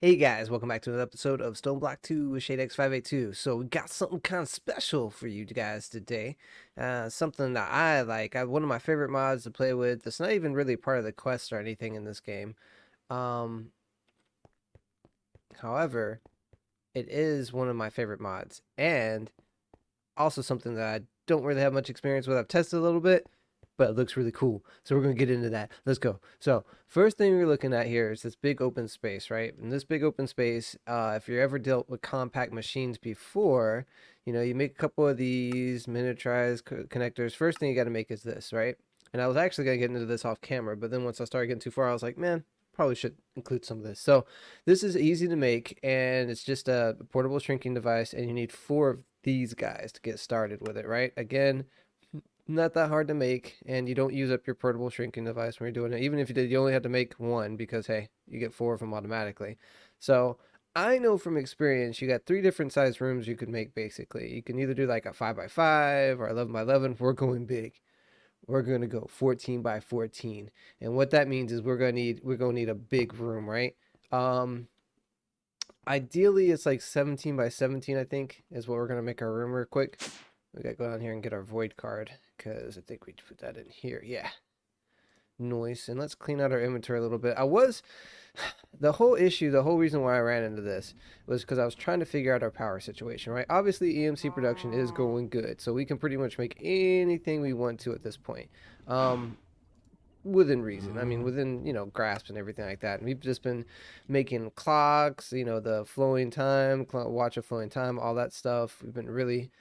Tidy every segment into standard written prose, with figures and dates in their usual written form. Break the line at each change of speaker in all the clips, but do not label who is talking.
Hey guys, welcome back to another episode of Stone Block 2 with ShadeX582. So we got something kind of special for you guys today. Something that I like. One of my favorite mods to play with. It's not even really part of the quest or anything in this game. Um, However, it is one of my favorite mods. And also something that I don't really have much experience with. I've tested a little bit, but it looks really cool. So we're going to get into that. Let's go. So first thing we're looking at here is this big open space, right? And this big open space, if you ever dealt with compact machines before, you make a couple of these miniaturized connectors. First thing you got to make is this, right? And I was actually going to get into this off camera, but then once I started getting too far, I was like, man, probably should include some of this. So this is easy to make, and it's just a portable shrinking device, and you need 4 of these guys to get started with it, right? Again, not that hard to make, and you don't use up your portable shrinking device when you're doing it. Even if you did, you only have to make one because, hey, you get 4 of them automatically. So I know from experience, you got 3 different size rooms you could make basically. You can either do like a 5 by 5 or 11 by 11. We're going big. We're going to go 14 by 14. And what that means is we're going to need a big room, right? Um Ideally it's like 17 by 17, I think, is what we're going to make our room real quick. We got to go down here and get our void card because I think we put that in here. Yeah. Noise. And let's clean out our inventory a little bit. The whole issue, the whole reason why I ran into this was because I was trying to figure out our power situation, right? Obviously, EMC production is going good, so we can pretty much make anything we want to at this point. Um, Within reason. I mean, within, grasp and everything like that. And we've just been making clocks, the flowing time, watch of flowing time, all that stuff. We've been really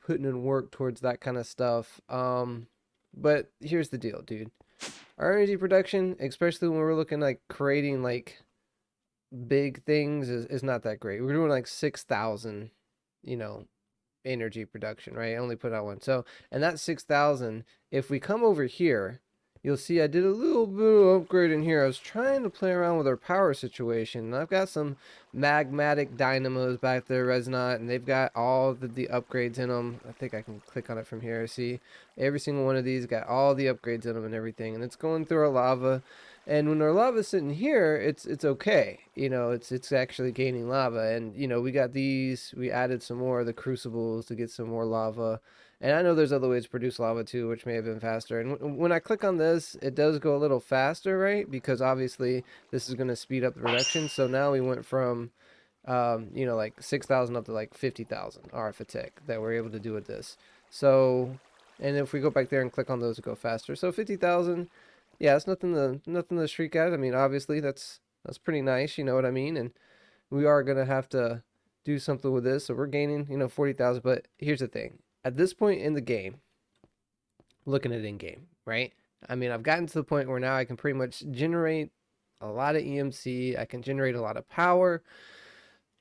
putting in work towards that kind of stuff. But here's the deal, dude. Our energy production, especially when we're looking like creating like big things, is not that great. We're doing like 6,000, you know, energy production, right? I only put out one. So, and that 6,000, if we come over here, you'll see I did a little bit of upgrading here. I was trying to play around with our power situation. And I've got some magmatic dynamos back there, Resonant, and they've got all the upgrades in them. I think I can click on it from here. See, every single one of these got all the upgrades in them and everything. And it's going through our lava. And when our lava's sitting here, it's okay. It's actually gaining lava. And we got these. We added some more of the crucibles to get some more lava. And I know there's other ways to produce lava too, which may have been faster. And when I click on this, it does go a little faster, right? Because obviously this is going to speed up the production. So now we went from, like 6,000 up to like 50,000 arithmetic that we're able to do with this. So, and if we go back there and click on those, to go faster. So 50,000, yeah, it's nothing to shriek at. I mean, obviously that's pretty nice, you know what I mean? And we are gonna have to do something with this. So we're gaining, 40,000. But here's the thing: at this point in the game, looking at in game, right? I mean, I've gotten to the point where now I can pretty much generate a lot of EMC. I can generate a lot of power.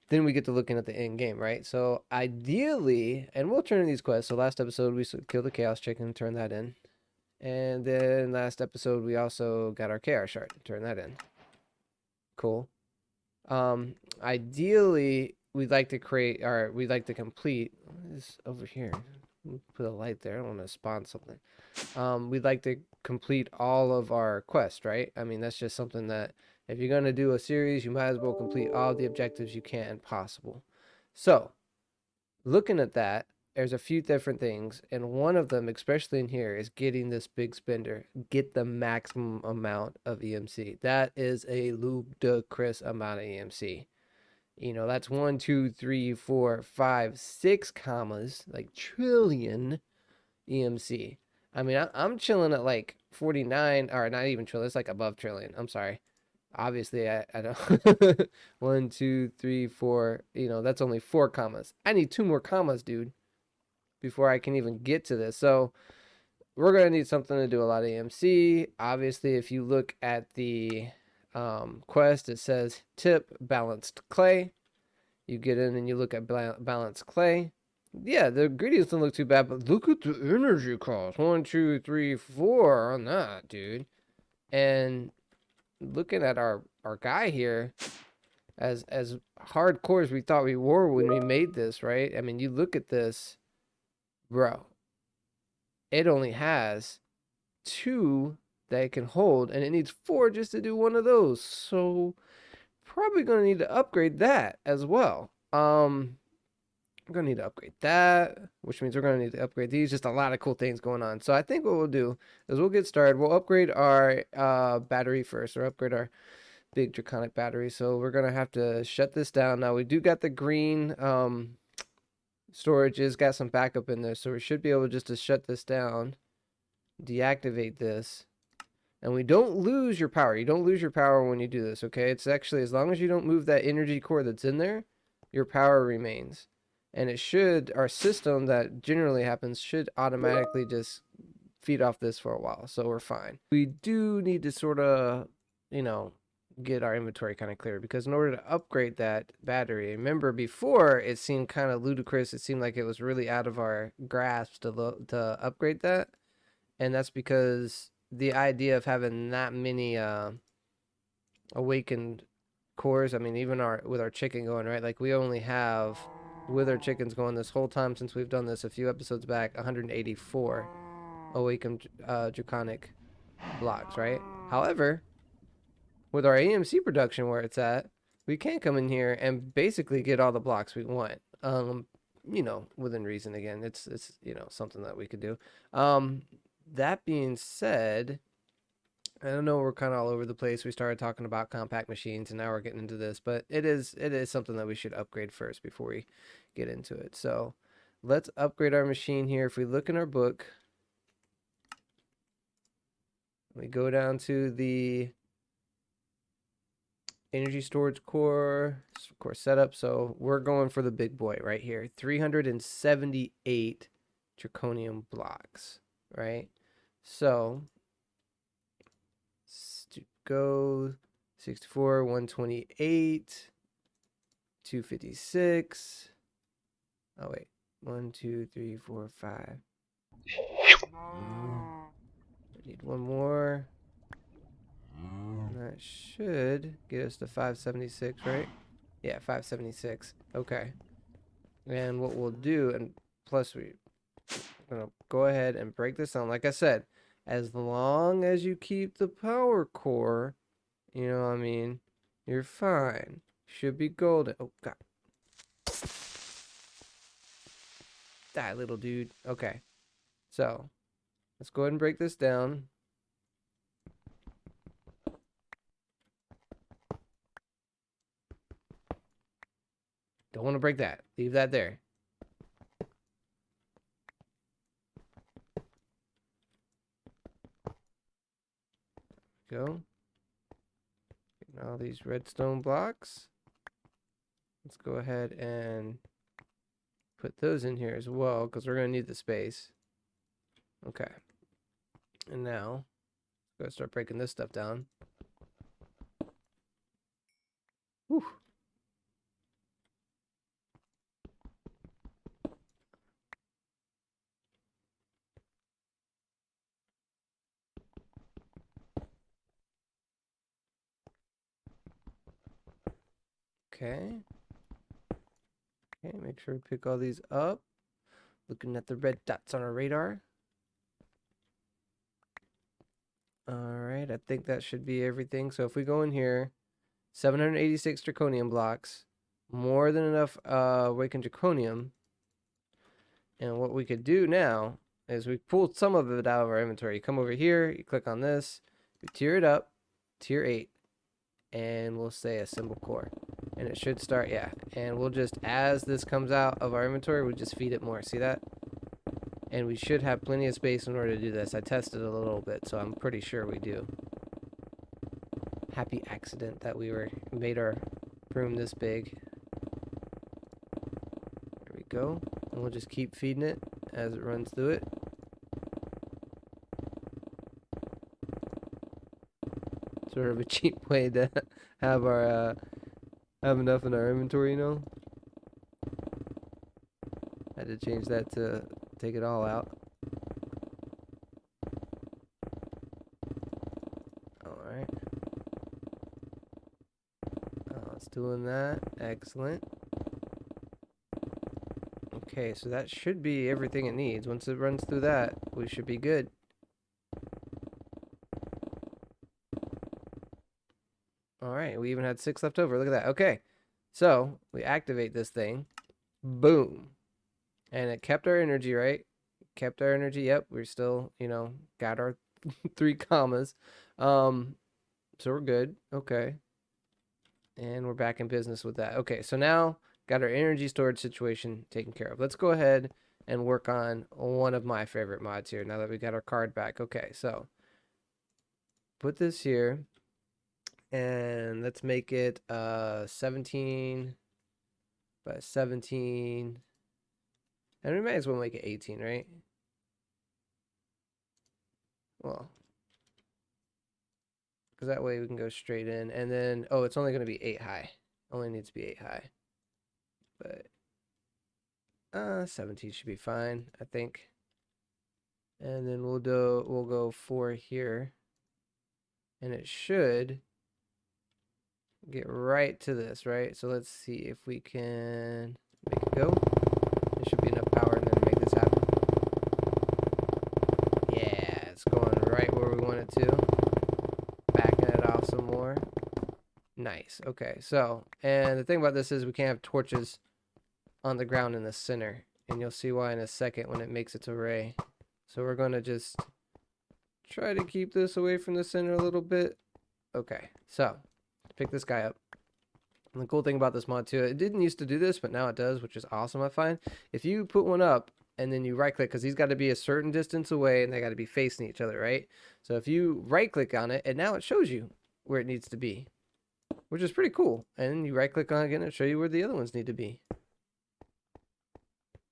Then we get to looking at the end game, right? So ideally, and we'll turn in these quests. So last episode we killed the chaos chicken, turn that in. And then last episode we also got our chaos shard, turn that in. Cool. Ideally, we'd like to complete. What is over here? Put a light there. I don't want to spawn something. We'd like to complete all of our quests, right? I mean, that's just something that if you're gonna do a series, you might as well complete all the objectives you can possible. So, looking at that, there's a few different things, and one of them, especially in here, is getting this big spender. Get the maximum amount of EMC. That is a ludicrous amount of EMC. That's 1, 2, 3, 4, 5, 6 commas, like trillion EMC. I mean, I'm chilling at like 49, or not even trillion. It's like above trillion. I'm sorry. Obviously, I don't. 1, 2, 3, 4. That's only 4 commas. I need 2 more commas, dude, before I can even get to this. So we're gonna need something to do a lot of EMC. Obviously, if you look at the quest, it says tip balanced clay. You get in and you look at balanced clay. Yeah, the ingredients don't look too bad, but look at the energy cost. 1, 2, 3, 4 on that, dude. And looking at our guy here, as hardcore as we thought we were when we made this, right? I mean, you look at this, bro. It only has 2 that it can hold, and it needs 4 just to do one of those. So probably going to need to upgrade that as well. We're going to need to upgrade that, which means we're going to need to upgrade these. Just a lot of cool things going on. So I think what we'll do is we'll get started. We'll upgrade our battery first, or upgrade our big draconic battery. So we're going to have to shut this down. Now we do got the green storage is got some backup in there. So we should be able just to shut this down, deactivate this. And we don't lose your power. You don't lose your power when you do this, okay? It's actually, as long as you don't move that energy core that's in there, your power remains. And it should, our system that generally happens should automatically just feed off this for a while. So we're fine. We do need to sort of, you know, get our inventory kind of clear, because in order to upgrade that battery, remember before it seemed kind of ludicrous. It seemed like it was really out of our grasp to upgrade that. And that's because the idea of having that many awakened cores, I mean, even with our chicken going, right? Like we only have, with our chickens going this whole time since we've done this a few episodes back, 184 awakened draconic blocks, right? However, with our AMC production where it's at, we can come in here and basically get all the blocks we want. You know, within reason. Again, it's you know, something that we could do. That being said, I don't know, we're kind of all over the place. We started talking about compact machines and now we're getting into this, but it is something that we should upgrade first before we get into it. So let's upgrade our machine here. If we look in our book, we go down to the energy storage core setup. So we're going for the big boy right here, 378 draconium blocks, right? So go 64, 128, 256. Oh wait, 1, 2, 3, 4, 5. I need one more. That should get us to 576, right? Yeah, 576. Okay. And what we'll do, and plus we're gonna go ahead and break this down. Like I said, as long as you keep the power core, you know what I mean, you're fine. Should be golden. Oh, God. Die, little dude. Okay. So, let's go ahead and break this down. Don't want to break that. Leave that there. Go. Getting all these redstone blocks. Let's go ahead and put those in here as well, because we're going to need the space. Okay. And now, let's go start breaking this stuff down. Whew. Okay. Okay, make sure we pick all these up. Looking at the red dots on our radar. Alright, I think that should be everything. So if we go in here, 786 draconium blocks, more than enough awakened draconium. And what we could do now is we pulled some of it out of our inventory. You come over here, you click on this, you tier it up, tier 8, and we'll say assemble core. And it should start, yeah. And we'll just, as this comes out of our inventory, we'll just feed it more. See that? And we should have plenty of space in order to do this. I tested a little bit, so I'm pretty sure we do. Happy accident that we made our room this big. There we go. And we'll just keep feeding it as it runs through it. Sort of a cheap way to have our have enough in our inventory, you know. Had to change that to take it all out. Alright. It's doing that. Excellent. Okay, so that should be everything it needs. Once it runs through that, we should be good. Alright. right, we even had 6 left over. Look at that. Okay, so we activate this thing. Boom. And it kept our energy, right? Kept our energy. Yep, we're still, got our 3 commas. So we're good. Okay. And we're back in business with that. Okay, so now got our energy storage situation taken care of. Let's go ahead and work on one of my favorite mods here now that we got our card back. Okay, so put this here and let's make it 17 by 17. And we might as well make it 18, right? Well, because that way we can go straight in. And then, oh, it's only going to be 8 high. Only needs to be 8 high. But 17 should be fine, I think. And then we'll go 4 here. And it should get right to this, right? So let's see if we can make it go. There should be enough power in there to make this happen. Yeah, it's going right where we want it to. Backing it off some more. Nice. Okay, so, and the thing about this is we can't have torches on the ground in the center. And you'll see why in a second when it makes its array. So we're going to just try to keep this away from the center a little bit. Okay, so pick this guy up. And the cool thing about this mod too, it didn't used to do this, but now it does, which is awesome, I find. If you put one up and then you right click, because he's got to be a certain distance away and they got to be facing each other, right? So if you right click on it, and now it shows you where it needs to be, which is pretty cool. And you right click on it again and show you where the other ones need to be.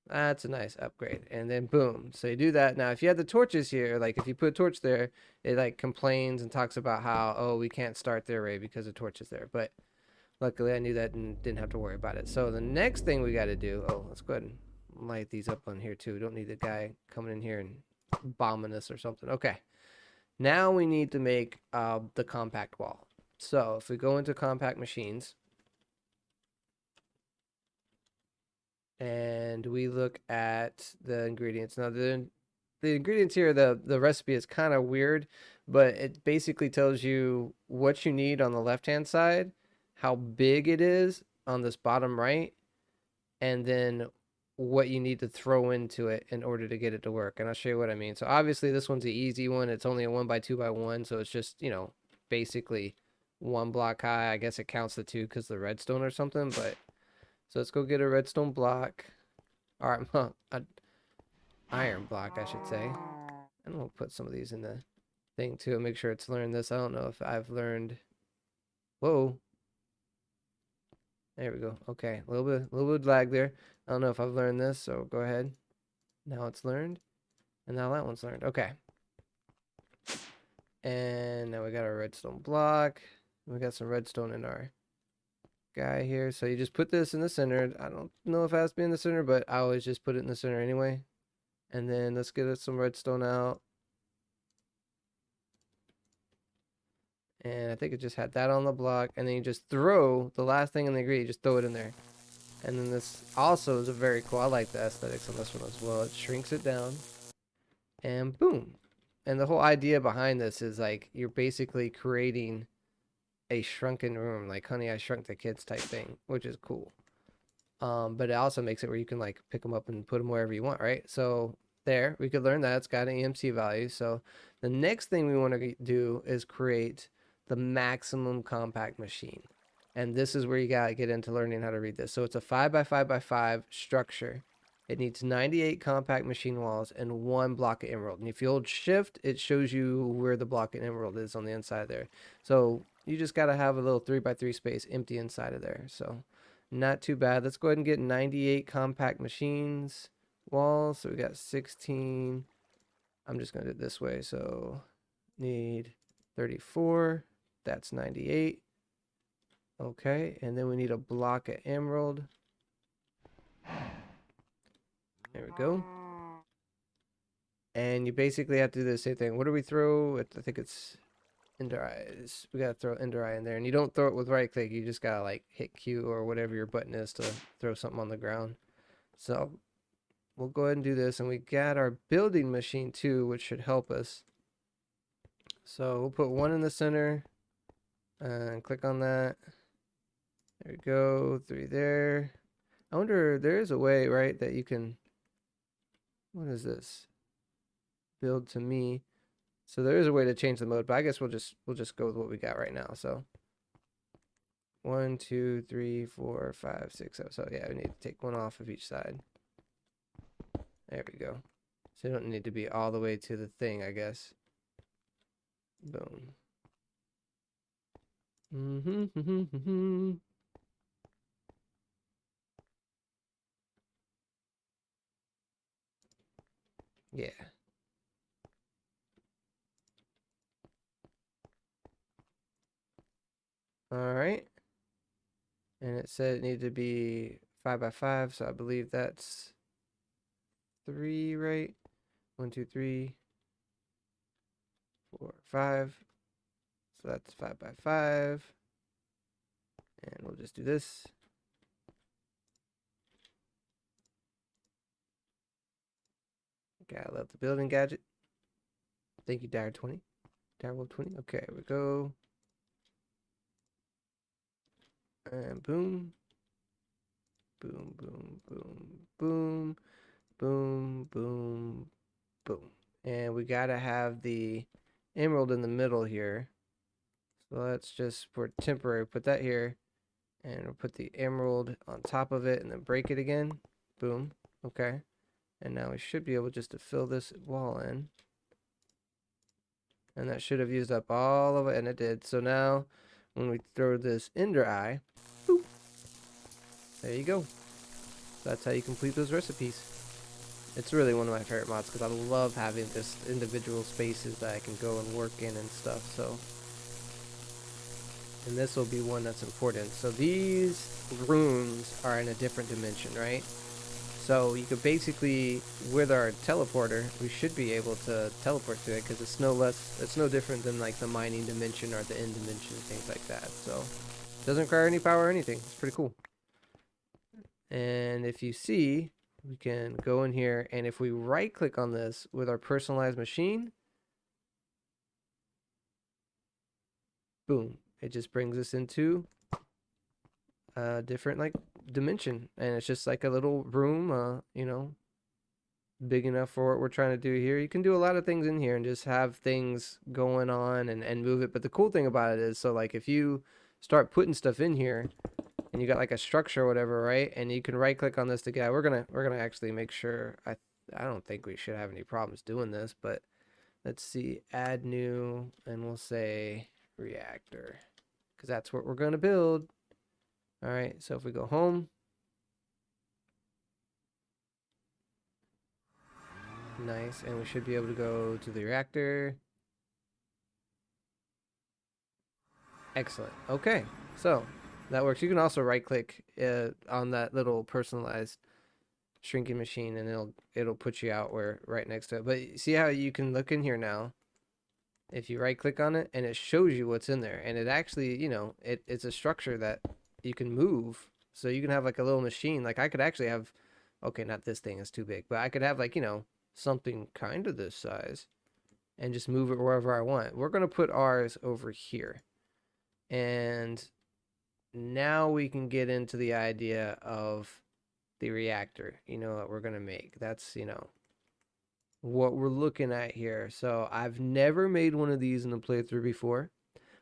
That's a nice upgrade. And then boom. So you do that. Now, if you had the torches here, like if you put a torch there, it like complains and talks about how, oh, we can't start the array because the torch is there. But luckily I knew that and didn't have to worry about it. So the next thing we got to do, oh, let's go ahead and light these up on here too. We don't need the guy coming in here and bombing us or something. Okay. Now we need to make the compact wall. So if we go into compact machines, and we look at the ingredients. Now the ingredients here, the recipe is kind of weird, but it basically tells you what you need on the left hand side, how big it is on this bottom right, and then what you need to throw into it in order to get it to work. And I'll show you what I mean. So obviously this one's the easy one. It's only a 1x2x1, so it's just, basically 1 block high. I guess it counts the 2 because the redstone or something, but so let's go get a redstone block. All right, an iron block, I should say. And we'll put some of these in the thing too. Make sure it's learned this. I don't know if I've learned. Whoa. There we go. Okay, a little bit of lag there. I don't know if I've learned this, so go ahead. Now it's learned, and now that one's learned. Okay. And now we got our redstone block. We got some redstone in our guy here. So you just put this in the center. I don't know if it has to be in the center, but I always just put it in the center anyway. And then let's get some redstone out. And I think it just had that on the block. And then you just throw the last thing in the ingredient, just throw it in there. And then this also is a very cool, I like the aesthetics on this one as well. It shrinks it down. And boom. And the whole idea behind this is like you're basically creating a shrunken room, like Honey, I Shrunk the Kids type thing, which is cool. But it also makes it where you can like pick them up and put them wherever you want, right? So there, we could learn that it's got an EMC value. So the next thing we want to do is create the maximum compact machine. And this is where you got to get into learning how to read this. So it's a 5x5x5 structure. It needs 98 compact machine walls and 1 block of emerald. And if you hold shift, it shows you where the block of emerald is on the inside there. So you just got to have a little 3x3 space empty inside of there. So not too bad. Let's go ahead and get 98 compact machines walls. So we got 16. I'm just going to do it this way. So need 34. That's 98. Okay. And then we need a block of emerald. There we go. And you basically have to do the same thing. What do we throw? I think it's Ender Eyes. We gotta throw Ender Eye in there. And you don't throw it with right click. You just gotta like hit Q or whatever your button is to throw something on the ground. So we'll go ahead and do this. And we got our building machine too, which should help us. So we'll put 1 in the center. And click on that. There we go, 3 there. I wonder, there is a way, right, that you can, what is this? Build to me. So there is a way to change the mode, but I guess we'll just go with what we got right now. So 1, 2, 3, 4, 5, 6, 7. So yeah, we need to take one off of each side. There we go. So you don't need to be all the way to the thing, I guess. Boom. Yeah. All right. And it said it needed to be 5 by 5, so I believe that's 3, right? 1, 2, 3, 4, 5. So that's 5 by 5. And we'll just do this. Okay, I love the building gadget. Thank you, Dire20. Direwolf20. Okay, here we go. And boom. Boom, boom, boom, boom. Boom, boom, boom. And we gotta have the emerald in the middle here. So let's just, for temporary, put that here. And we'll put the emerald on top of it and then break it again. Boom. Okay. And now we should be able just to fill this wall in. And that should have used up all of it, and it did. So now, when we throw this ender eye, boop, there you go. That's how you complete those recipes. It's really one of my favorite mods because I love having this individual spaces that I can go and work in and stuff. So, and this will be one that's important. So these rooms are in a different dimension, right? So you could basically, with our teleporter, we should be able to teleport to it because it's no different than like the mining dimension or the end dimension, things like that. So it doesn't require any power or anything. It's pretty cool. And if you see, we can go in here, and if we right click on this with our personalized machine, boom, it just brings us into a different like dimension, and it's just like a little room, you know, big enough for what we're trying to do here. You can do a lot of things in here and just have things going on and move it. But the cool thing about it is, so like if you start putting stuff in here and you got like a structure or whatever, right? And you can right click on this to get, we're gonna actually make sure, I don't think we should have any problems doing this, but let's see, add new, and we'll say reactor, because that's what we're gonna build. All right, so if we go home, nice, and we should be able to go to the reactor. Excellent. Okay, so that works. You can also right click on that little personalized shrinking machine, and it'll put you out where right next to it. But see how you can look in here now? If you right click on it, and it shows you what's in there, and it actually, you know, it's a structure that you can move. So you can have like a little machine. Like I could actually have, okay, not this thing is too big, but I could have like, you know, something kind of this size and just move it wherever I want. We're gonna put ours over here. And now we can get into the idea of the reactor, you know, that we're going to make. That's, you know, what we're looking at here. So I've never made one of these in a playthrough before,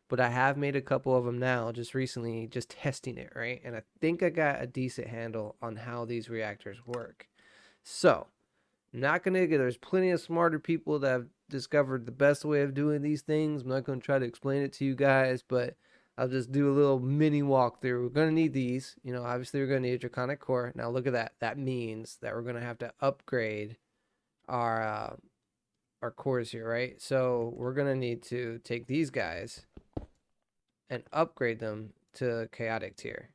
but I have made a couple of them now, just recently, just testing it, right? And I think I got a decent handle on how these reactors work. So, not going to get, there's plenty of smarter people that have discovered the best way of doing these things. I'm not going to try to explain it to you guys, but I'll just do a little mini walkthrough. We're going to need these. You know, obviously we're going to need a Draconic core. Now look at that. That means that we're going to have to upgrade our cores here, right? So we're going to need to take these guys and upgrade them to chaotic tier.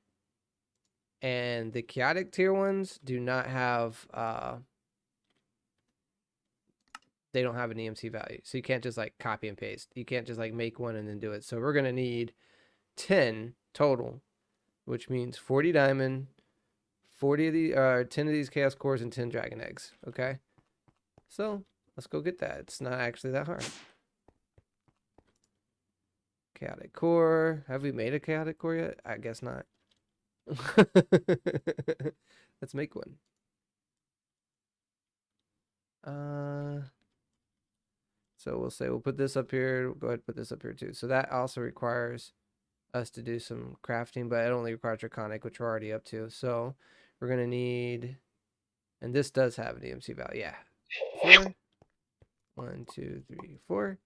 And the chaotic tier ones do not have, they don't have an EMC value. So you can't just like copy and paste. You can't just like make one and then do it. So we're going to need 10 total, which means 40 diamond, 40 of the 10 of these chaos cores, and 10 dragon eggs. Okay, so let's go get that. It's not actually that hard. Chaotic core. Have we made a chaotic core yet? I guess not. Let's make one. So we'll say we'll put this up here. We'll go ahead and put this up here too. So that also requires us to do some crafting, but it only requires Draconic, which we're already up to. So we're gonna need, and this does have an EMC value. Yeah, 4. 1, 2, 3, 4,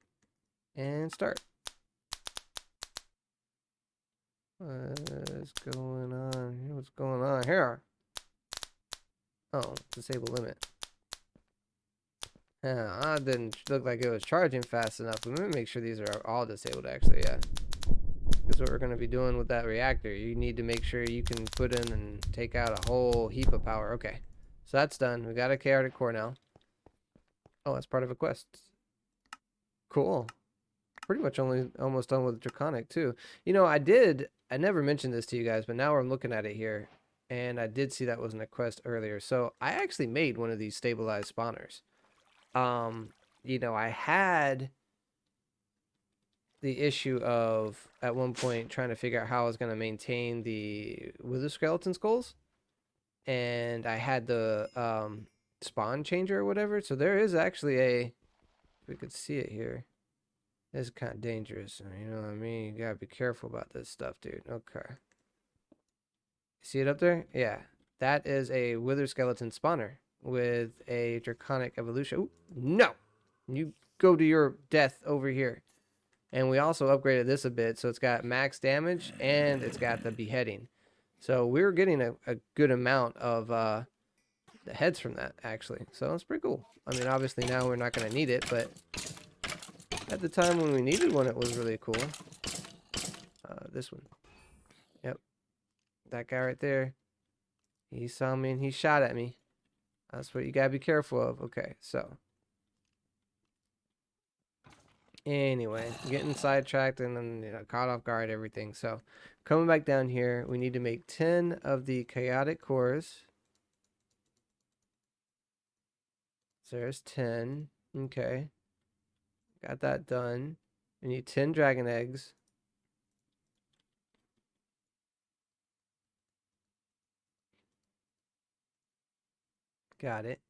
and start. What's going on here? What's going on here? Oh, disable limit. Yeah, it didn't look like it was charging fast enough. Let me make sure these are all disabled actually, yeah. Because what we're going to be doing with that reactor, you need to make sure you can put in and take out a whole heap of power. Okay, so that's done. We got a chaotic core now. Oh, that's part of a quest. Cool. Pretty much almost done with Draconic too. You know, I never mentioned this to you guys, but now I'm looking at it here, and I did see that wasn't a quest earlier. So I actually made one of these stabilized spawners. You know, I had the issue of at one point trying to figure out how I was going to maintain the wither skeleton skulls, and I had the spawn changer or whatever. So there is actually a, if we could see it here, it's kind of dangerous, you know what I mean? You gotta be careful about this stuff, dude. Okay, see it up there? Yeah, that is a wither skeleton spawner with a draconic evolution. Ooh, no, you go to your death over here. And we also upgraded this a bit, so it's got max damage and it's got the beheading. So we're getting a good amount of the heads from that actually, so it's pretty cool. I mean, obviously now we're not going to need it, but at the time when we needed one, it was really cool. This one, yep, that guy right there, he saw me and he shot at me. That's what you gotta be careful of. Okay, so anyway, getting sidetracked and then, you know, caught off guard, everything. So coming back down here, we need to make 10 of the chaotic cores. So there's 10. Okay, got that done. We need 10 dragon eggs. Got it.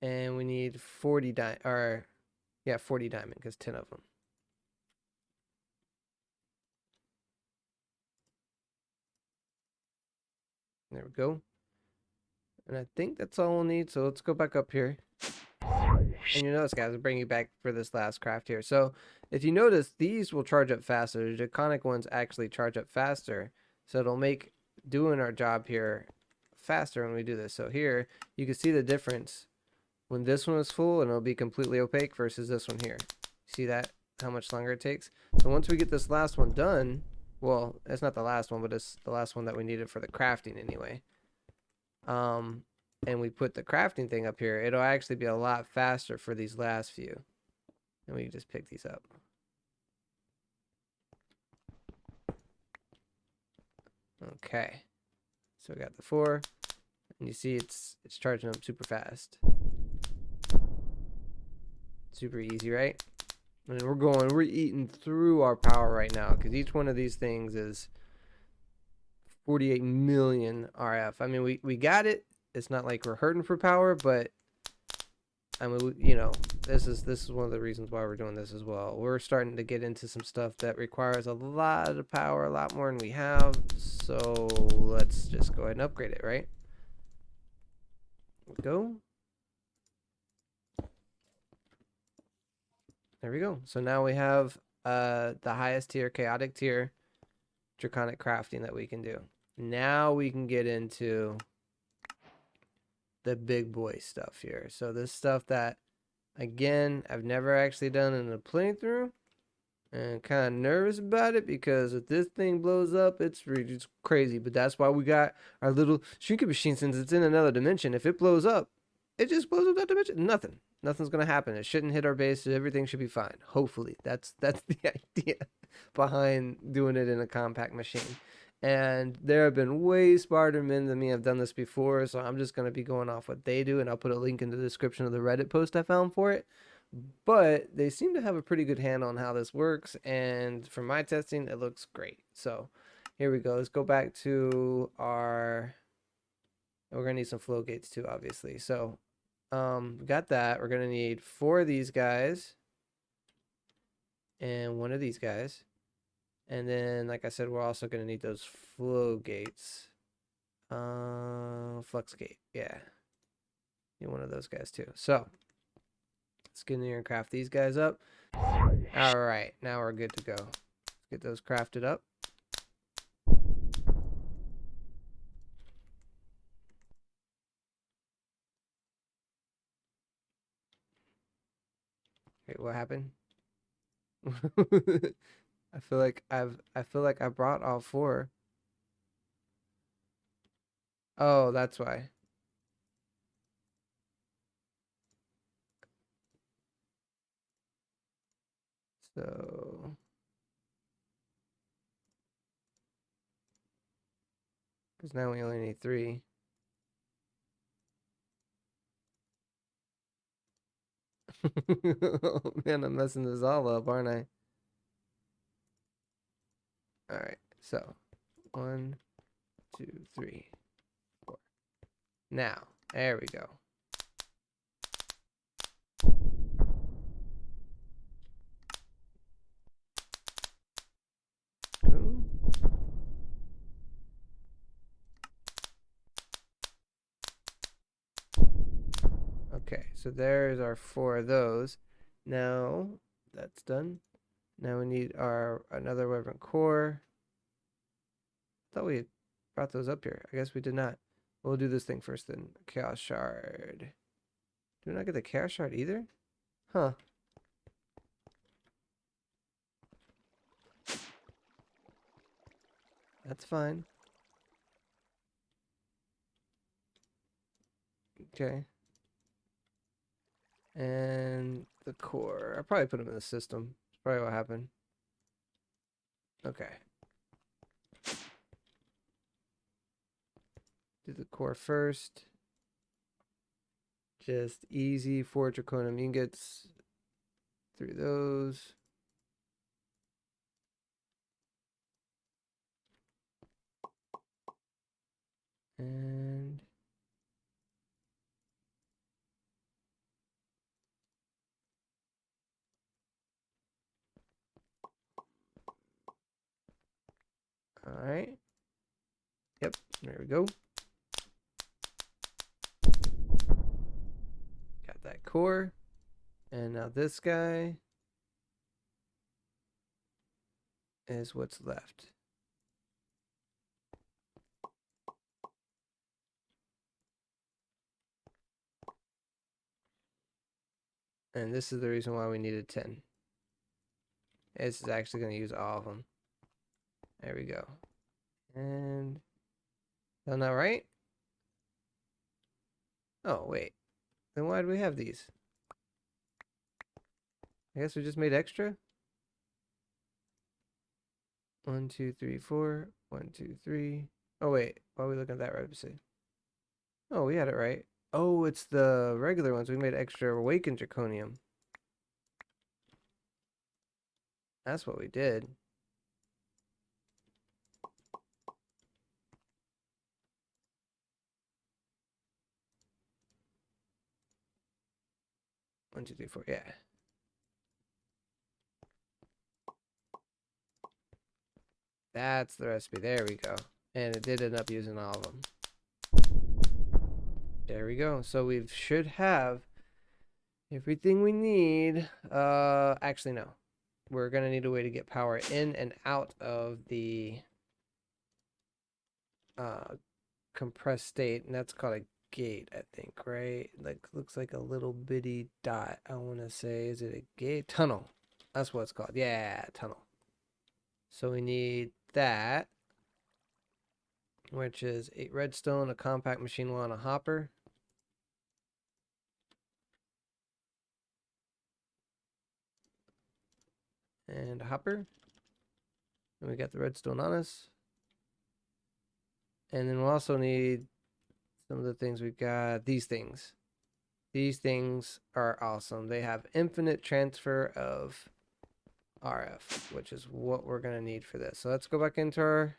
And we need 40 diamond, or yeah, 40 diamond, because 10 of them. There we go. And I think that's all we'll need. So let's go back up here. And you notice, guys, I'll bring you back for this last craft here. So if you notice, these will charge up faster. The draconic ones actually charge up faster. So it'll make doing our job here faster when we do this. So here, you can see the difference when this one is full and it'll be completely opaque versus this one here. See that? How much longer it takes? So once we get this last one done, well, it's not the last one, but it's the last one that we needed for the crafting anyway. And we put the crafting thing up here, it'll actually be a lot faster for these last few. And we can just pick these up. Okay. So we got the 4. And you see it's charging up super fast. Super easy, right? And we're eating through our power right now, because each one of these things is 48 million RF. I mean, we got it. It's not like we're hurting for power, but I mean, you know, this is one of the reasons why we're doing this as well. We're starting to get into some stuff that requires a lot of power, a lot more than we have. So let's just go ahead and upgrade it, right? Go. There we go. So now we have the highest tier, chaotic tier, draconic crafting that we can do. Now we can get into the big boy stuff here. So this stuff that, again, I've never actually done in a playthrough, and kind of nervous about it because if this thing blows up, it's crazy. But that's why we got our little shrinking machine, since it's in another dimension. If it blows up, it just blows up that dimension. Nothing's gonna happen. It shouldn't hit our base. Everything should be fine. Hopefully, that's the idea behind doing it in a compact machine. And there have been way smarter men than me have done this before, so I'm just going to be going off what they do, and I'll put a link in the description of the Reddit post I found for it. but they seem to have a pretty good handle on how this works. And from my testing, it looks great. So here we go. Let's go back to our, we're going to need some flow gates too, obviously. So got that. We're going to need 4 of these guys and 1 of these guys. And then, like I said, we're also going to need those flow gates. Flux gate. Yeah. Need 1 of those guys too. So let's get in here and craft these guys up. All right. Now we're good to go. Let's get those crafted up. Wait, what happened? I feel like I brought all 4. Oh, that's why. So because now we only need 3. Oh, man, I'm messing this all up, aren't I? All right. So 1, 2, 3, 4. Now, there we go. Cool. Okay, so there's our 4 of those. Now that's done. Now we need our another weapon core. I thought we had brought those up here. I guess we did not. We'll do this thing first then. Chaos shard. Do we not get the chaos shard either? Huh. That's fine. Okay. And the core. I probably put them in the system. That's probably what happened. Okay. Do the core first. Just easy 4 draconium ingots through those. And all right. Yep, there we go. Got that core. And now this guy is what's left. And this is the reason why we needed 10. This is actually going to use all of them. There we go. And done that right? Oh, wait. Then why do we have these? I guess we just made extra? 1, 2, 3, 4. 1, 2, 3. Oh, wait. Why are we looking at that right beside? Oh, we had it right. Oh, it's the regular ones. We made extra awakened draconium. That's what we did. One, two, three, four. Yeah. That's the recipe. There we go. And it did end up using all of them. There we go. So we should have everything we need. Actually, no. We're going to need a way to get power in and out of the compressed state. And that's called a gate, I think, right? Like, looks like a little bitty dot. I want to say, is it a gate? Tunnel. That's what it's called. Yeah, tunnel. So we need that, which is 8 redstone, a compact machine wheel, and a hopper. And a hopper. And we got the redstone on us. And then we'll also need some of the things we've got. These things. These things are awesome. They have infinite transfer of RF, which is what we're going to need for this. So let's go back into our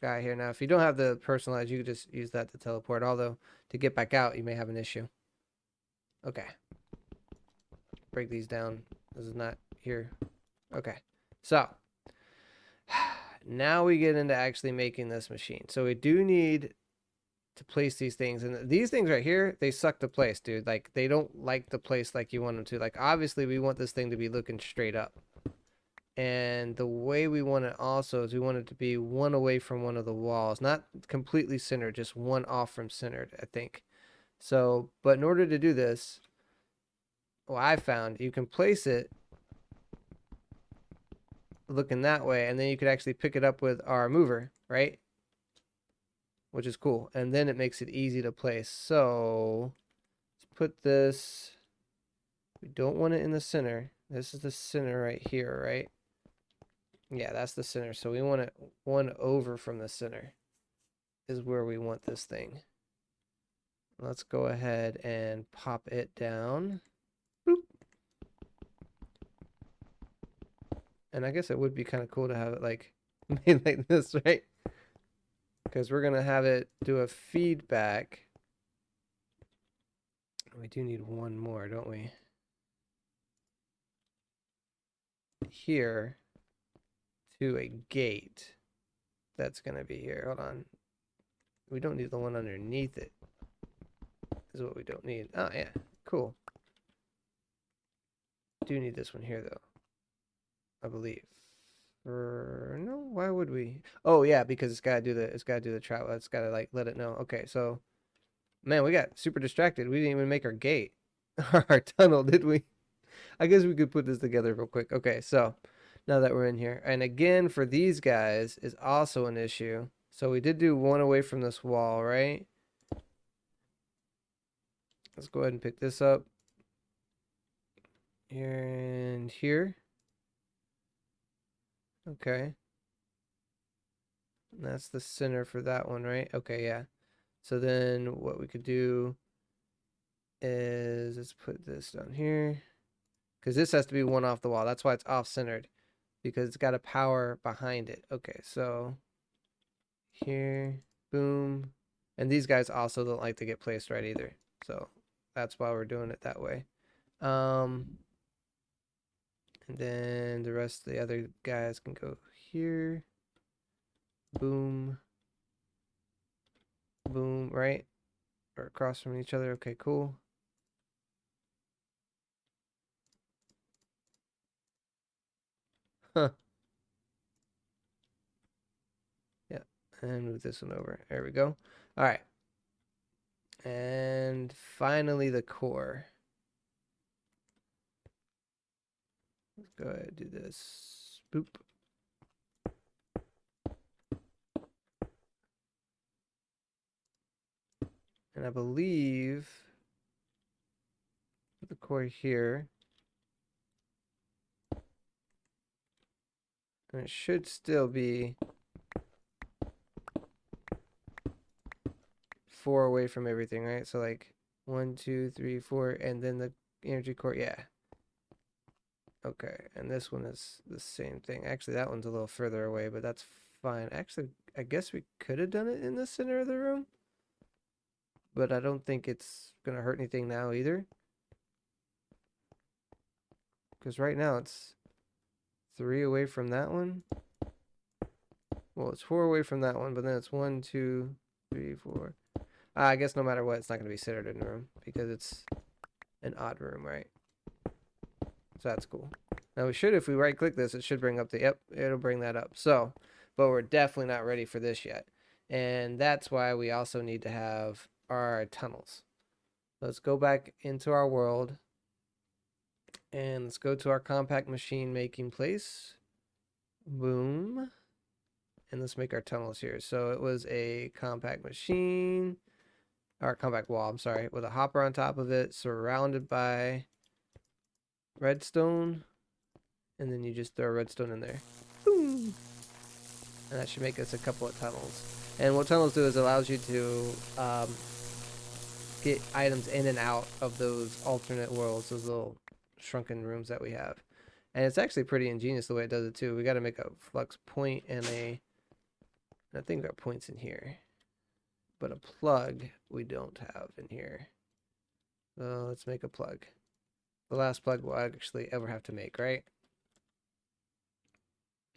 guy here. Now, if you don't have the personalized, you can just use that to teleport. Although, to get back out, you may have an issue. Okay. Break these down. This is not here. Okay. So, now we get into actually making this machine. So we do need to place these things, and these things right here, they suck to place, dude. Like, they don't like the place like you want them to. Like, obviously we want this thing to be looking straight up, and the way we want it also is we want it to be one away from one of the walls, not completely centered, just one off from centered, I think. So, but in order to do this, what I found, you can place it looking that way, and then you could actually pick it up with our mover, right? Which is cool. And then it makes it easy to place. So let's put this, we don't want it in the center. This is the center right here, right? Yeah, that's the center. So we want it one over from the center is where we want this thing. Let's go ahead and pop it down. Boop. And I guess it would be kind of cool to have it like made like this, right? Because we're going to have it do a feedback. We do need one more, don't we? Here to a gate. That's going to be here. Hold on. We don't need the one underneath it. Is what we don't need. Oh, yeah. Cool. Do need this one here, though. I believe. No, why would we? Oh yeah, because it's gotta do the travel. It's gotta like let it know. Okay, so man, we got super distracted. We didn't even make our gate, our tunnel, did we? I guess we could put this together real quick. Okay, so now that we're in here, and again for these guys is also an issue. So we did do one away from this wall, right? Let's go ahead and pick this up. Here and here. Okay. And that's the center for that one, right? Okay, yeah. So then what we could do is let's put this down here. Because this has to be one off the wall. That's why it's off-centered. Because it's got a power behind it. Okay, so here, boom. And these guys also don't like to get placed right either. So that's why we're doing it that way. And then the rest of the other guys can go here. Boom. Boom, right? Or across from each other. Okay, cool. Huh. Yeah, and move this one over. There we go. All right. And finally the core. Let's go ahead and do this. Boop. And I believe the core here. And it should still be 4 away from everything, right? So like 1, 2, 3, 4, and then the energy core. Yeah. Okay, and this one is the same thing. Actually, that one's a little further away, but that's fine. Actually, I guess we could have done it in the center of the room, but I don't think it's gonna hurt anything now either. Because right now it's 3 away from that one. Well, it's 4 away from that one, but then it's 1, 2, 3, 4. I guess no matter what, it's not gonna be centered in the room because it's an odd room, right? So that's cool. Now we should, if we right click this, it should bring up the, yep, it'll bring that up. So, but we're definitely not ready for this yet. And that's why we also need to have our tunnels. Let's go back into our world. And let's go to our compact machine making place. Boom. And let's make our tunnels here. So it was a compact machine, or compact wall, I'm sorry, with a hopper on top of it, surrounded by redstone, and then you just throw redstone in there. Boom. And that should make us a couple of tunnels. And what tunnels do is it allows you to get items in and out of those alternate worlds, those little shrunken rooms that we have. And it's actually pretty ingenious the way it does it too. We got to make a flux point and I think there are points in here, but a plug we don't have in here. So let's make a plug. The last plug we'll actually ever have to make, right?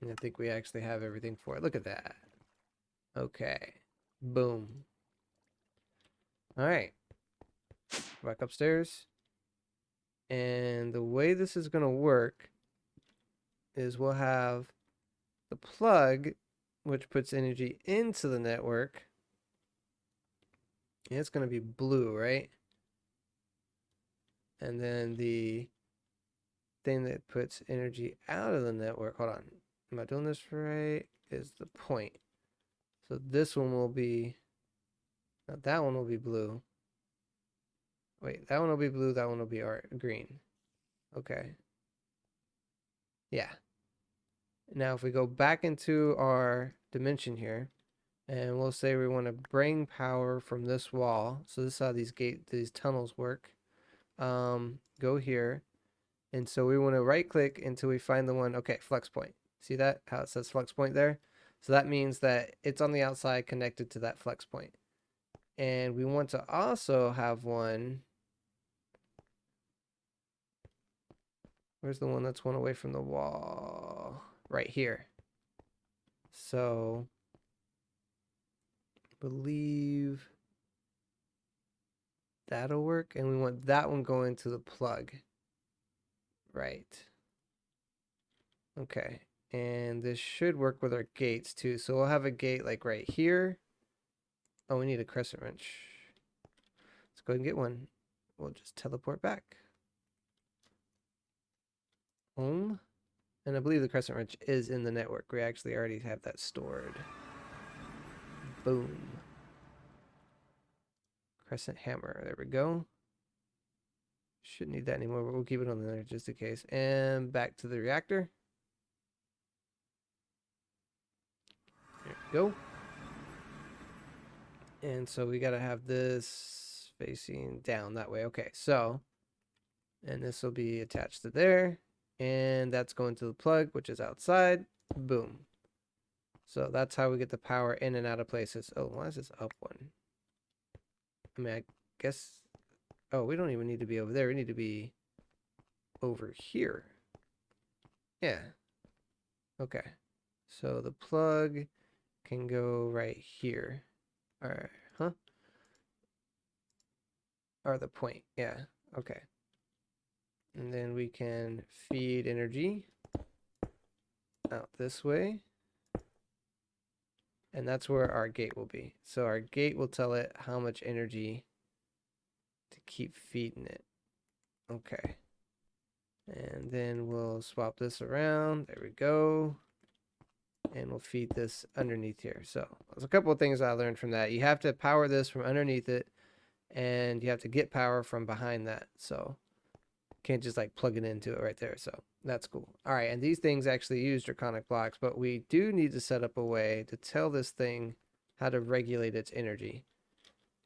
And I think we actually have everything for it. Look at that. Okay. Boom. All right. Back upstairs. And the way this is going to work is we'll have the plug, which puts energy into the network. And it's going to be blue, right? And then the thing that puts energy out of the network, hold on, am I doing this right? Is the point. So this one will be, that one will be blue. Wait, that one will be blue, that one will be green. Okay. Yeah. Now if we go back into our dimension here, and we'll say we want to bring power from this wall. So this is how these tunnels work. Go here. And so we want to right click until we find the one, okay, flux point. See that? How it says flux point there? So that means that it's on the outside connected to that flux point. And we want to also have one. Where's the one that's one away from the wall? Right here. So I believe that'll work. And we want that one going to the plug. Right. Okay. And this should work with our gates too. So we'll have a gate like right here. Oh, we need a crescent wrench. Let's go ahead and get one. We'll just teleport back. Home. And I believe the crescent wrench is in the network. We actually already have that stored. Boom. Crescent hammer. There we go. Shouldn't need that anymore, but we'll keep it on there just in case. And back to the reactor. There we go. And so we got to have this facing down that way. Okay, so, and this will be attached to there. And that's going to the plug, which is outside. Boom. So that's how we get the power in and out of places. Oh, why is this up one? I mean, I guess, oh, we don't even need to be over there. We need to be over here. Yeah. Okay. So the plug can go right here. All right. Huh? Or the point. Yeah. Okay. And then we can feed energy out this way. And that's where our gate will be. So our gate will tell it how much energy to keep feeding it. Okay. And then we'll swap this around. There we go. And we'll feed this underneath here. So there's a couple of things I learned from that. You have to power this from underneath it. And you have to get power from behind that. So can't just like plug it into it right there. So that's cool. All right. And these things actually use draconic blocks, but we do need to set up a way to tell this thing how to regulate its energy.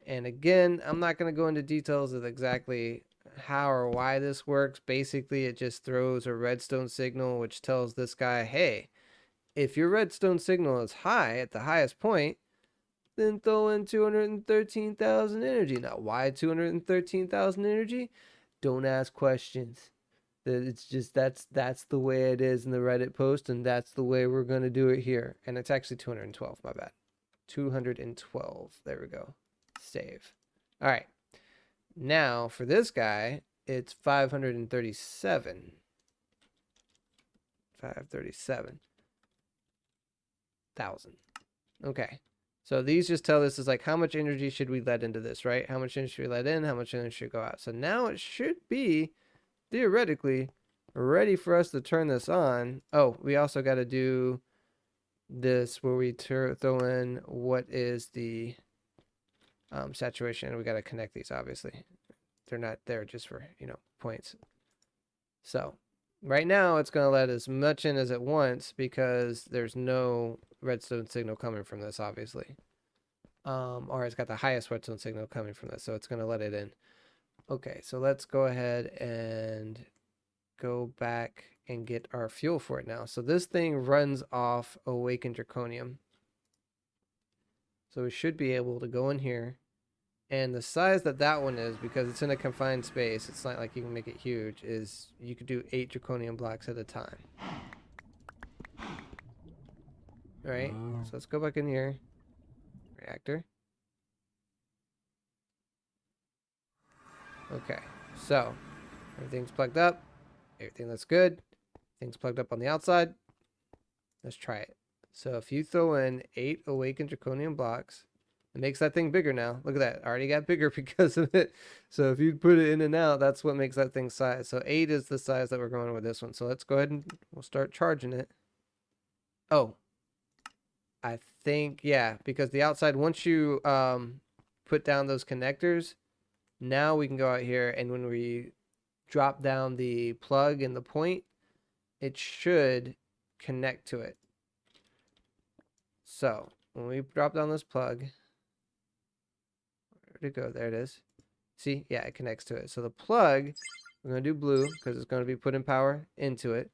And again, I'm not going to go into details of exactly how or why this works. Basically, it just throws a redstone signal, which tells this guy, hey, if your redstone signal is high at the highest point, then throw in 213,000 energy. Now, why 213,000 energy? Don't ask questions. It's just that's the way it is in the Reddit post, and that's the way we're going to do it here. And it's actually 212, my bad. 212. There we go. Save. All right. Now, for this guy, it's 537. 537,000. Okay. So these just tell us is like how much energy should we let into this, right? How much energy should we let in? How much energy should go out? So now it should be theoretically ready for us to turn this on. Oh, we also got to do this where we throw in what is the saturation. We got to connect these, obviously. They're not there just for, points. So right now it's going to let as much in as it wants because there's no redstone signal coming from this, obviously. or it's got the highest redstone signal coming from this, so it's going to let it in. Okay, so let's go ahead and go back and get our fuel for it now. So this thing runs off awakened draconium. So we should be able to go in here, and the size that one is, because it's in a confined space, it's not like you can make it huge, is you could do 8 draconium blocks at a time. All right, so let's go back in here. Reactor. Okay, so everything's plugged up. Everything looks good. Things plugged up on the outside. Let's try it. So if you throw in 8 awakened draconium blocks, it makes that thing bigger now. Look at that. It already got bigger because of it. So if you put it in and out, that's what makes that thing size. So 8 is the size that we're going with this one. So let's go ahead and we'll start charging it. Oh, I think, yeah, because the outside, once you put down those connectors, now we can go out here, and when we drop down the plug and the point, it should connect to it. So when we drop down this plug, where'd it go? There it is. See, yeah, it connects to it. So the plug, we're going to do blue because it's going to be putting power into it.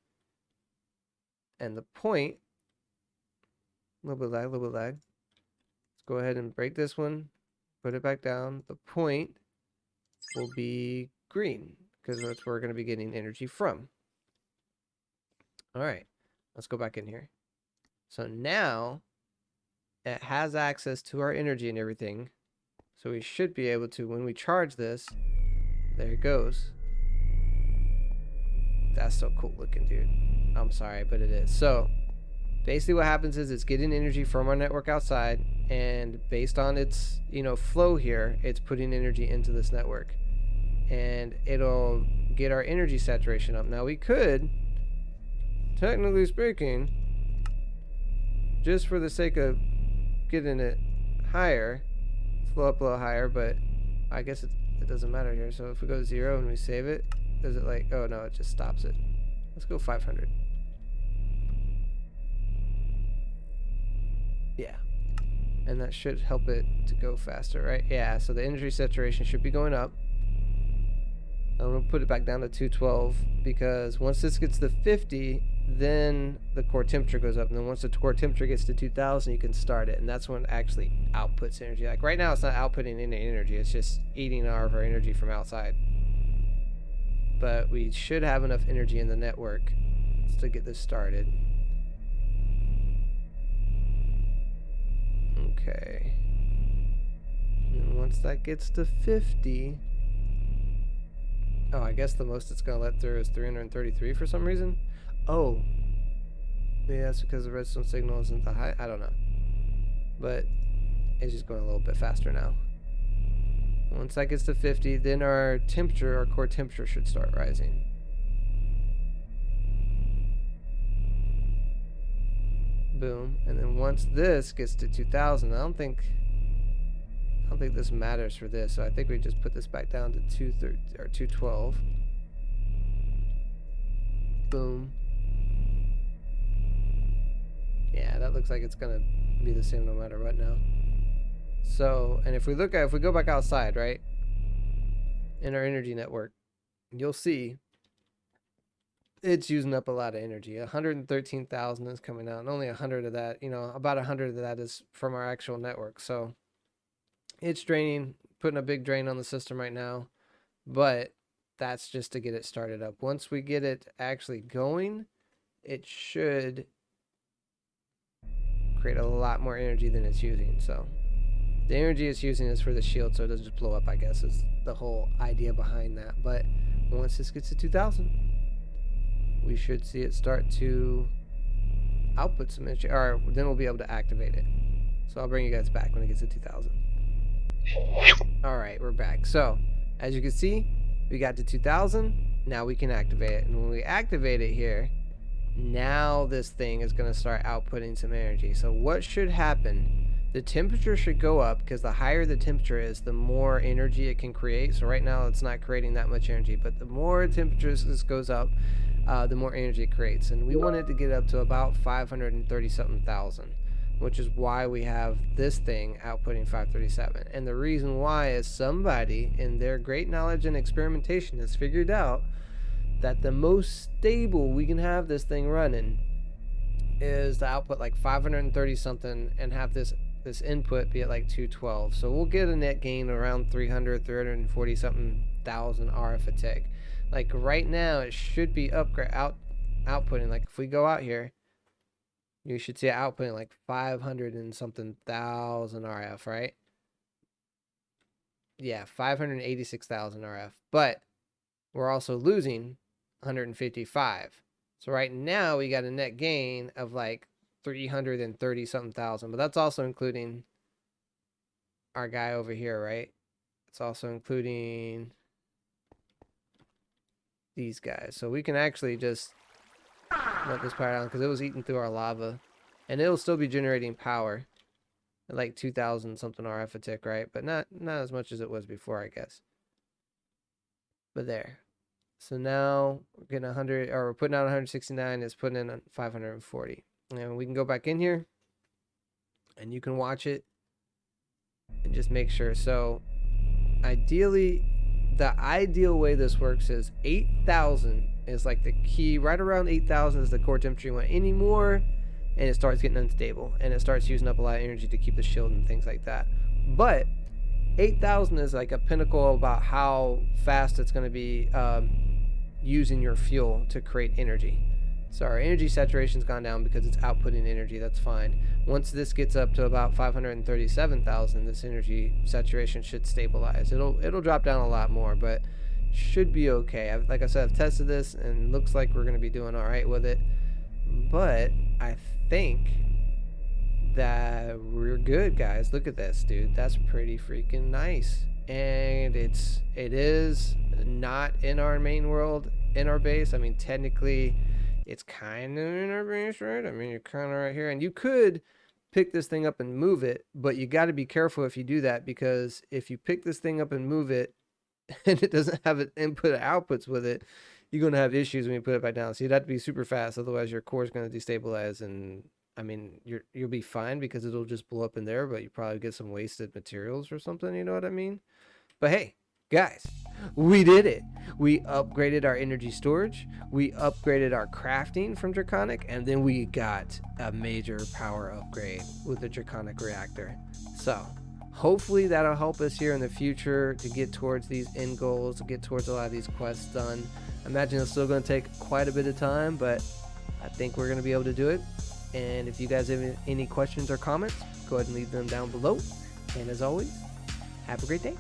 And the point, a little bit of lag, a little bit of lag. Let's go ahead and break this one, put it back down. The point will be green because that's where we're going to be getting energy from. All right, let's go back in here. So now it has access to our energy and everything. So we should be able to, when we charge this, there it goes. That's so cool looking, dude. I'm sorry, but it is. So basically what happens is it's getting energy from our network outside, and based on its, flow here, it's putting energy into this network. And it'll get our energy saturation up. Now we could, technically speaking, just for the sake of getting it higher, flow up a little higher, but I guess it doesn't matter here. So if we go 0 and we save it, does it like, oh no, it just stops it. Let's go 500. Yeah. And that should help it to go faster, right? Yeah, so the energy saturation should be going up. I'm going to put it back down to 212 because once this gets to 50, then the core temperature goes up. And then once the core temperature gets to 2000, you can start it. And that's when it actually outputs energy. Like right now, it's not outputting any energy. It's just eating all of our energy from outside. But we should have enough energy in the network to get this started. Okay. And once that gets to 50... Oh, I guess the most it's going to let through is 333 for some reason. Oh. Maybe that's because the redstone signal isn't the high. I don't know. But it's just going a little bit faster now. Once that gets to 50, then our temperature, our core temperature should start rising. Boom. And then once this gets to 2000, I don't think this matters for this, so I think we just put this back down to 212. Boom. Yeah, that looks like it's gonna be the same no matter what now. So, and if we go back outside, right, in our energy network, you'll see it's using up a lot of energy. 113,000 is coming out, and only 100 of that, about 100 of that is from our actual network. So it's draining, putting a big drain on the system right now, but that's just to get it started up. Once we get it actually going, it should create a lot more energy than it's using. So the energy it's using is for the shield, so it doesn't just blow up, I guess, is the whole idea behind that. But once this gets to 2000, we should see it start to output some energy, or then we'll be able to activate it. So I'll bring you guys back when it gets to 2000. Alright, we're back. So, as you can see, we got to 2000. Now we can activate it. And when we activate it here, now this thing is going to start outputting some energy. So what should happen? The temperature should go up, because the higher the temperature is, the more energy it can create. So right now it's not creating that much energy, but the more temperature this goes up, the more energy it creates. And we want it to get up to about 530 something thousand. which is why we have this thing outputting 537. And the reason why is somebody in their great knowledge and experimentation has figured out that the most stable we can have this thing running is to output like 530 something and have this input be at like 212. So we'll get a net gain around 340 something thousand RF a tick. Like right now it should be outputting, like if we go out here, you should see it outputting like 500 and something thousand RF, right? Yeah, 586,000 RF. But we're also losing 155. So right now we got a net gain of like 330 something thousand, but that's also including our guy over here, right? It's also including these guys. So we can actually just let this power down because it was eating through our lava, and it'll still be generating power at like 2,000 something RF a tick, right? But not as much as it was before, I guess. But there. So now we're getting 100, or we're putting out 169. It's putting in 540. And we can go back in here and you can watch it and just make sure. So ideally, the ideal way this works is 8,000 is like the key. Right around 8,000 is the core temperature. You want any more and it starts getting unstable and it starts using up a lot of energy to keep the shield and things like that. But 8,000 is like a pinnacle about how fast it's going to be using your fuel to create energy. So our energy saturation's gone down because it's outputting energy. That's fine. Once this gets up to about 537,000, this energy saturation should stabilize. It'll drop down a lot more, but should be okay. Like I said, I've tested this and looks like we're going to be doing all right with it. But I think that we're good, guys. Look at this, dude. That's pretty freaking nice. And it is not in our main world, in our base. I mean, technically it's kind of in our base, right? I mean, you're kind of right here, and you could pick this thing up and move it, but you got to be careful if you do that, because if you pick this thing up and move it and it doesn't have an input or outputs with it, you're going to have issues when you put it back down. So you'd have to be super fast, otherwise your core is going to destabilize, and I mean, you'll be fine because it'll just blow up in there, but you probably get some wasted materials or something, you know what I mean? But hey, guys, we did it. We upgraded our energy storage, we upgraded our crafting from Draconic, and then we got a major power upgrade with the Draconic Reactor. So hopefully that'll help us here in the future to get towards these end goals, to get towards a lot of these quests done. I imagine it's still going to take quite a bit of time, but I think we're going to be able to do it. And if you guys have any questions or comments, go ahead and leave them down below. And as always, have a great day.